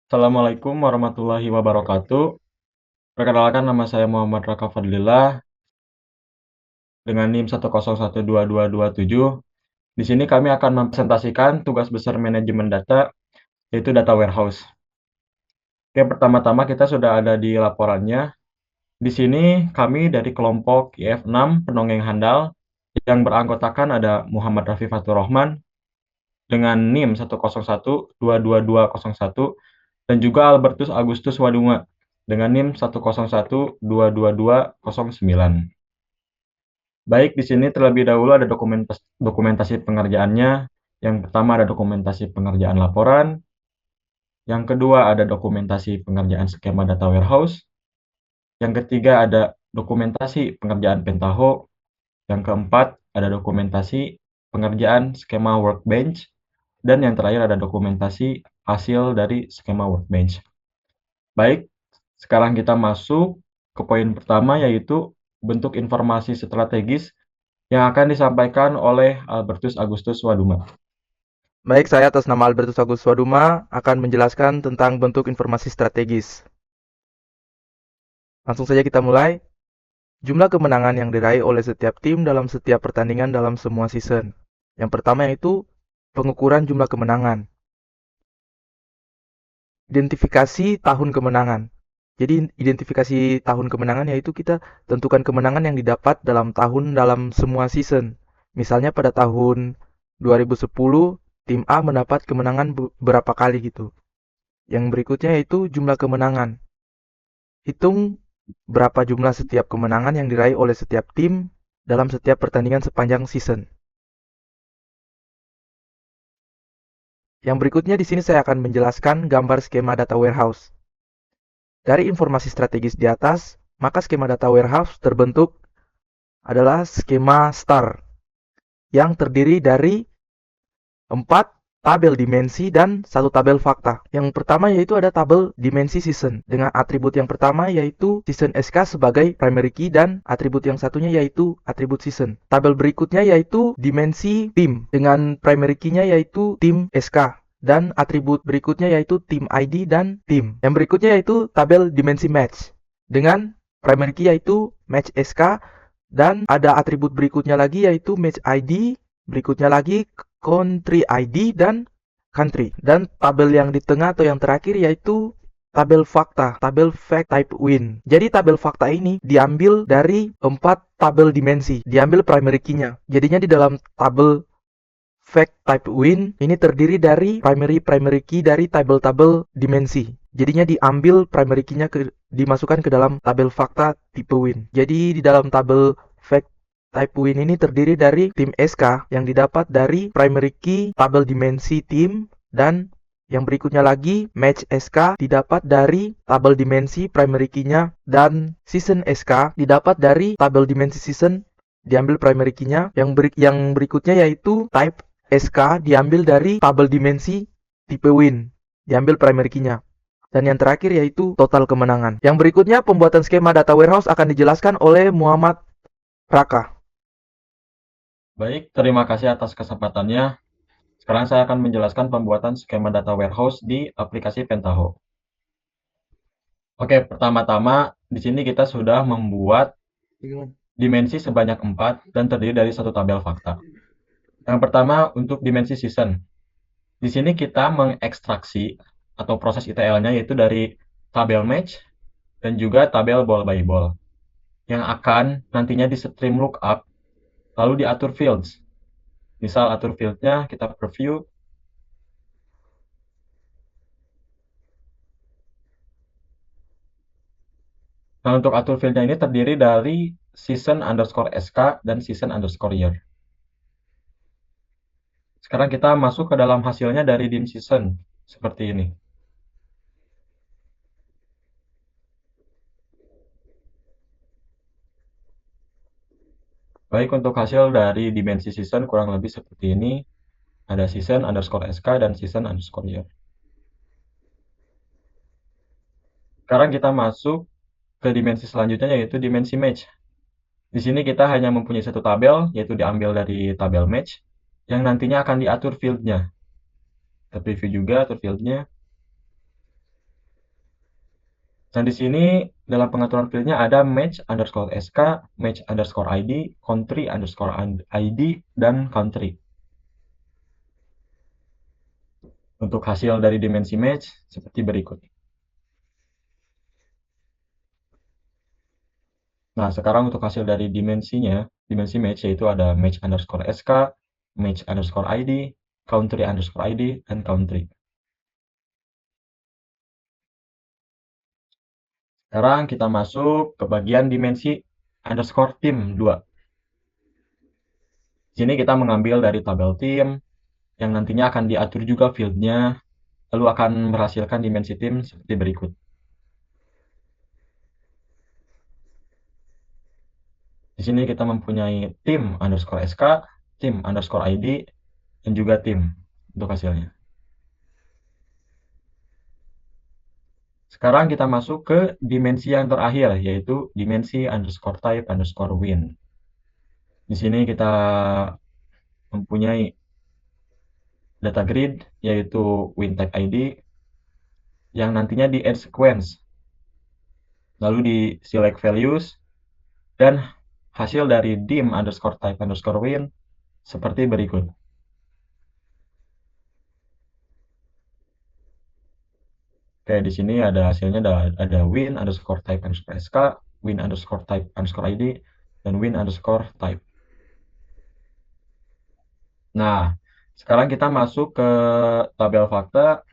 Assalamualaikum warahmatullahi wabarakatuh. Perkenalkan nama saya Muhammad Raka Fadlillah dengan NIM 1012227. Di sini kami akan mempresentasikan tugas besar manajemen data, yaitu data warehouse. Oke, pertama-tama kita sudah ada di laporannya. Di sini kami dari kelompok IF6 Penonggeng Handal yang beranggotakan ada Muhammad Rafi Fatur Rahman dengan NIM 1012221 dan juga Albertus Agustus Wadunga dengan NIM 101222209. Baik, di sini terlebih dahulu ada dokumentasi pengerjaannya. Yang pertama ada dokumentasi pengerjaan laporan, yang kedua ada dokumentasi pengerjaan skema data warehouse, yang ketiga ada dokumentasi pengerjaan Pentaho, yang keempat ada dokumentasi pengerjaan skema workbench, dan yang terakhir ada dokumentasi hasil dari skema workbench. Baik, sekarang kita masuk ke poin pertama, yaitu bentuk informasi strategis yang akan disampaikan oleh Albertus Agustus Waduma. Baik, saya atas nama Albertus Agus Waduma akan menjelaskan tentang bentuk informasi strategis. Langsung saja kita mulai. Jumlah kemenangan yang diraih oleh setiap tim dalam setiap pertandingan dalam semua season. Yang pertama yaitu pengukuran jumlah kemenangan. Identifikasi tahun kemenangan. Jadi identifikasi tahun kemenangan yaitu kita tentukan kemenangan yang didapat dalam tahun dalam semua season. Misalnya pada tahun 2010 tim A mendapat kemenangan berapa kali gitu. Yang berikutnya yaitu jumlah kemenangan. Hitung berapa jumlah setiap kemenangan yang diraih oleh setiap tim dalam setiap pertandingan sepanjang season. Yang berikutnya di sini saya akan menjelaskan gambar skema data warehouse. Dari informasi strategis di atas, maka skema data warehouse terbentuk adalah skema STAR yang terdiri dari 4 tabel dimensi dan 1 tabel fakta. Yang pertama yaitu ada tabel dimensi season dengan atribut yang pertama yaitu season SK sebagai primary key dan atribut yang satunya yaitu atribut season. Tabel berikutnya yaitu dimensi tim dengan primary key-nya yaitu tim SK dan atribut berikutnya yaitu tim ID dan tim. Yang berikutnya yaitu tabel dimensi match dengan primary key yaitu match SK dan ada atribut berikutnya lagi yaitu match ID, berikutnya lagi country ID dan country. Dan tabel yang di tengah atau yang terakhir yaitu tabel fakta, tabel fact type win. Jadi tabel fakta ini diambil dari 4 tabel dimensi, diambil primary key-nya. Jadinya di dalam tabel fact type win ini terdiri dari primary key dari tabel-tabel dimensi. Jadinya diambil primary key-nya dimasukkan ke dalam tabel fakta tipe win. Jadi di dalam tabel fact type win ini terdiri dari tim SK yang didapat dari primary key tabel dimensi tim dan yang berikutnya lagi match SK didapat dari tabel dimensi primary key-nya dan season SK didapat dari tabel dimensi season diambil primary key-nya. Yang berikutnya yaitu type SK diambil dari tabel dimensi tipe win diambil primary key-nya. Dan yang terakhir yaitu total kemenangan. Yang berikutnya pembuatan skema data warehouse akan dijelaskan oleh Muhammad Raka. Baik, terima kasih atas kesempatannya. Sekarang saya akan menjelaskan pembuatan skema data warehouse di aplikasi Pentaho. Oke, pertama-tama di sini kita sudah membuat dimensi sebanyak 4 dan terdiri dari satu tabel fakta. Yang pertama untuk dimensi season. Di sini kita mengekstraksi atau proses ETL-nya yaitu dari tabel match dan juga tabel ball by ball yang akan nantinya di stream lookup lalu diatur fields. Misal atur field-nya kita preview. Nah, untuk atur field-nya ini terdiri dari season underscore SK dan season underscore year. Sekarang kita masuk ke dalam hasilnya dari dim season seperti ini. Baik, untuk hasil dari dimensi season kurang lebih seperti ini. Ada season underscore SK dan season underscore year. Sekarang kita masuk ke dimensi selanjutnya yaitu dimensi match. Di sini kita hanya mempunyai satu tabel, yaitu diambil dari tabel match, yang nantinya akan diatur field-nya. Kita preview juga atur field-nya. Nah, di sini dalam pengaturan fieldnya ada match_sk, match_id, country_id, dan country. Untuk hasil dari dimensi match seperti berikut. Nah, sekarang untuk hasil dari dimensinya, dimensi match yaitu ada match_sk, match_id, country_id, dan country. Sekarang kita masuk ke bagian dimensi underscore tim 2. Di sini kita mengambil dari tabel tim, yang nantinya akan diatur juga fieldnya, lalu akan menghasilkan dimensi tim seperti berikut. Di sini kita mempunyai tim_sk, tim_id, dan juga tim untuk hasilnya. Sekarang kita masuk ke dimensi yang terakhir, yaitu dimensi _type_win. Di sini kita mempunyai data grid, yaitu win_type_id, yang nantinya di add sequence, lalu di select values, dan hasil dari dim_type_win seperti berikut. Oke, di sini ada hasilnya, ada win_type_sk, win_type_id, dan win_type. Nah, sekarang kita masuk ke tabel fakta.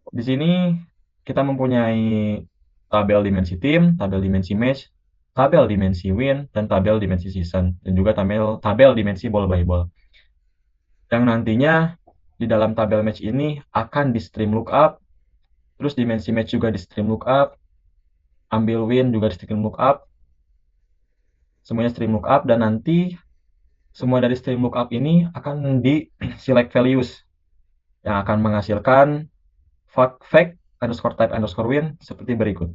Di sini kita mempunyai tabel dimensi tim, tabel dimensi match, tabel dimensi win, dan tabel dimensi season, dan juga tabel dimensi ball by ball. Yang nantinya di dalam tabel match ini akan di stream lookup, terus dimensi match juga di stream lookup, ambil win juga di stream lookup, semuanya stream lookup, dan nanti semua dari stream lookup ini akan di select values yang akan menghasilkan fact_type_win seperti berikut.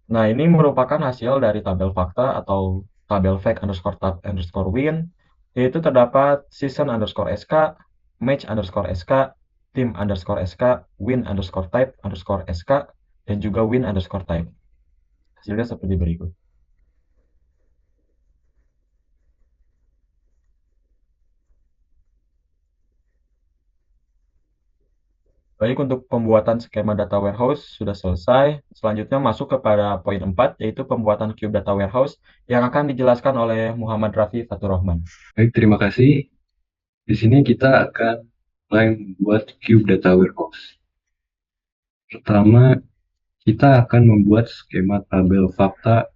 Nah, ini merupakan hasil dari tabel fakta atau tabel fact_type_win, yaitu terdapat season_sk, match_sk, team_sk, win_type_sk, dan juga win_type. Hasilnya seperti berikut. Baik, untuk pembuatan skema data warehouse sudah selesai. Selanjutnya masuk kepada poin 4, yaitu pembuatan cube data warehouse yang akan dijelaskan oleh Muhammad Rafi Faturrahman. Baik, terima kasih. Di sini kita akan mulai membuat cube data warehouse. Pertama, kita akan membuat skema tabel fakta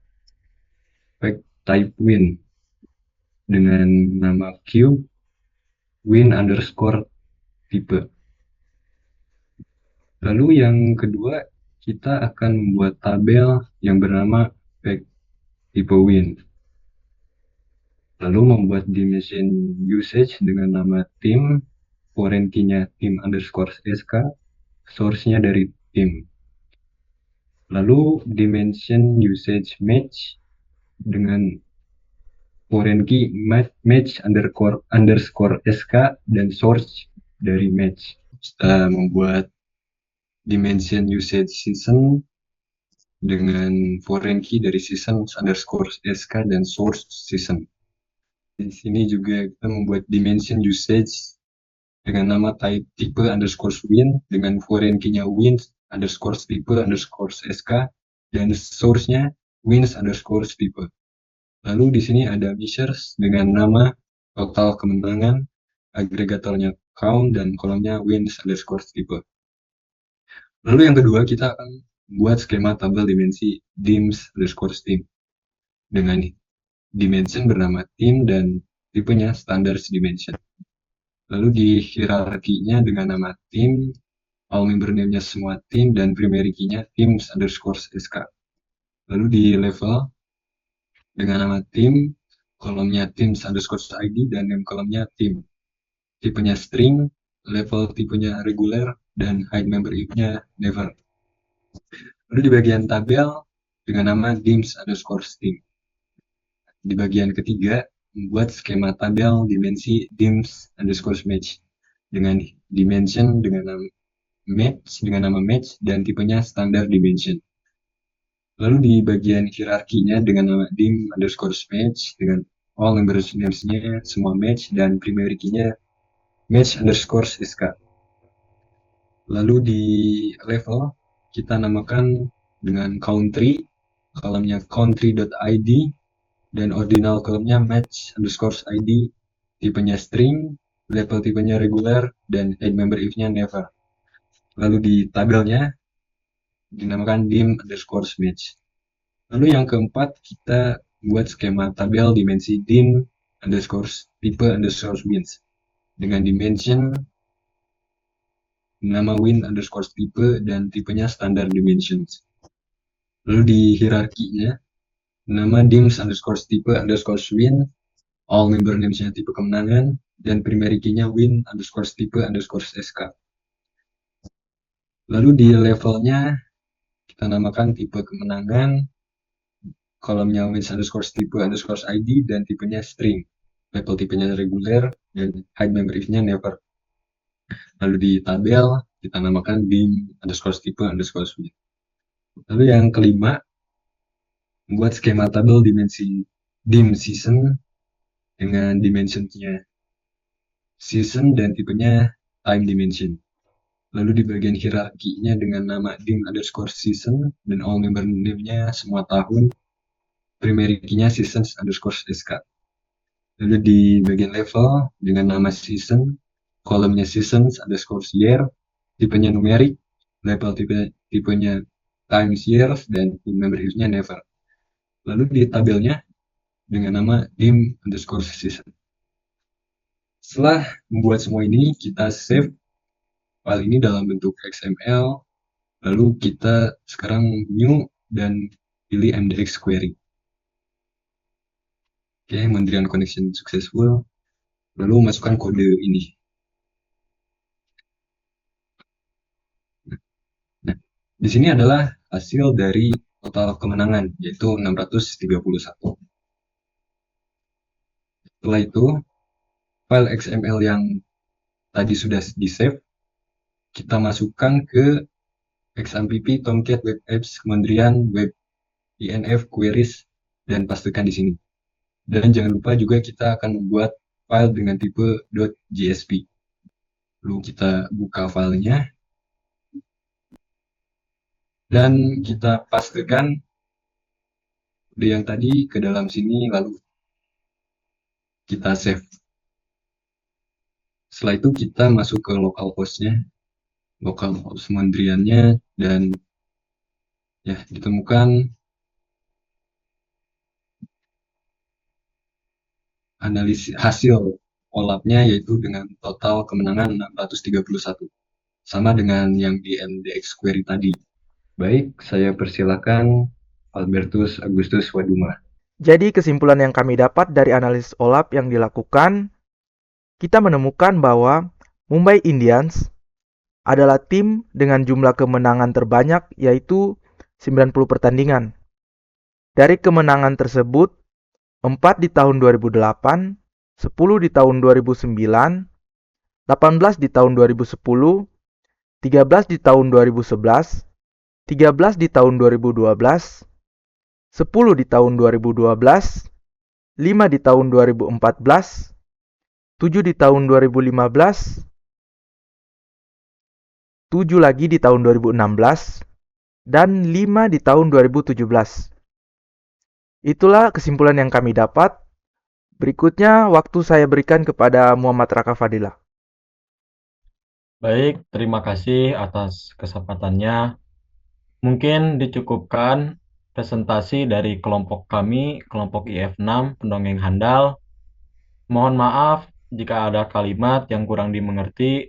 fact type win dengan nama cube win_type. Lalu yang kedua, kita akan membuat tabel yang bernama fact type win. Lalu membuat dimension usage dengan nama tim, foreign key-nya tim_sk, source-nya dari tim. Lalu dimension usage match dengan foreign key match_sk dan source dari match. Kita membuat dimension usage season dengan foreign key dari season_sk dan source season. Di sini juga kita membuat dimension usage dengan nama type_win dengan foreign key-nya win_type_sk dan source-nya wins_type. Lalu di sini ada measures dengan nama total kemenangan, agregatornya count, dan kolomnya wins_type. Lalu yang kedua, kita akan buat skema tabel dimensi dims_team dengan dimension bernama team dan tipenya standard dimension. Lalu di hierarkinya dengan nama team, all member name-nya semua team, dan primary key-nya teams_sk. Lalu di level dengan nama team, kolomnya teams_id, dan name kolomnya team. Tipenya string, level tipenya regular, dan hide member if-nya never. Lalu di bagian tabel dengan nama dims_team. di bagian ketiga, membuat skema tabel dimensi dims_match dengan dimension dengan nama match dan tipenya standard dimension. Lalu di bagian hierarkinya dengan nama dim_match dengan all members names-nya semua match dan primary key-nya match_sk. Lalu di level kita namakan dengan country, kolomnya country.id dan ordinal kolomnya match_id, tipenya string, level tipenya regular dan add member if-nya never. Lalu di tabelnya dinamakan dim_match. Lalu yang keempat, kita buat skema tabel dimensi dim_type_wins dengan dimension nama win_type dan tipenya standard dimensions. Lalu di hierarkinya nama dims_type_win, all member names-nya tipe kemenangan dan primary key-nya win_type_sk. Lalu di levelnya kita namakan tipe kemenangan, kolomnya wins_type_id dan tipenya string, level tipenya reguler dan hide member if-nya never. Lalu di tabel kita namakan dim_type_win. Lalu yang kelima, membuat skema tabel dimensi dim season dengan dimensionnya season dan tipenya time dimension. Lalu di bagian hierarkinya dengan nama dim_season dan all member name-nya semua tahun, primary key-nya seasons_sk. Lalu di bagian level dengan nama season, kolomnya seasons_year, tipenya numerik, level tipenya times years dan member if-nya never. Lalu di tabelnya dengan nama dim_season. Setelah membuat semua ini, kita save file ini dalam bentuk XML, lalu kita sekarang new dan pilih MDX query. Oke, Mandrian connection successful, lalu masukkan kode ini. Nah, di sini adalah hasil dari total kemenangan, yaitu 631. Setelah itu, file XML yang tadi sudah di-save, kita masukkan ke XAMPP Tomcat Web Apps Kementerian Web INF Queries dan pastikan di sini. Dan jangan lupa juga kita akan membuat file dengan tipe .jsp. Lalu kita buka filenya dan kita pastikan kode yang tadi ke dalam sini, lalu kita save. Setelah itu kita masuk ke localhost-nya, localhost kementeriannya, dan ya ditemukan analisis hasil OLAP-nya yaitu dengan total kemenangan 631, sama dengan yang di MDX query tadi. Baik, saya persilakan Albertus Agustus Waduma. Jadi kesimpulan yang kami dapat dari analisis OLAP yang dilakukan, kita menemukan bahwa Mumbai Indians adalah tim dengan jumlah kemenangan terbanyak yaitu 90 pertandingan. Dari kemenangan tersebut, 4 di tahun 2008, 10 di tahun 2009, 18 di tahun 2010, 13 di tahun 2011, 13 di tahun 2012, 10 di tahun 2012, 5 di tahun 2014, 7 di tahun 2015, 7 lagi di tahun 2016, dan 5 di tahun 2017. Itulah kesimpulan yang kami dapat. Berikutnya waktu saya berikan kepada Muhammad Raka Fadilah. Baik, terima kasih atas kesempatannya. Mungkin dicukupkan presentasi dari kelompok kami, kelompok IF6 Pendongeng Handal. Mohon maaf jika ada kalimat yang kurang dimengerti.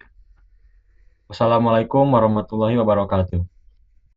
Wassalamualaikum warahmatullahi wabarakatuh.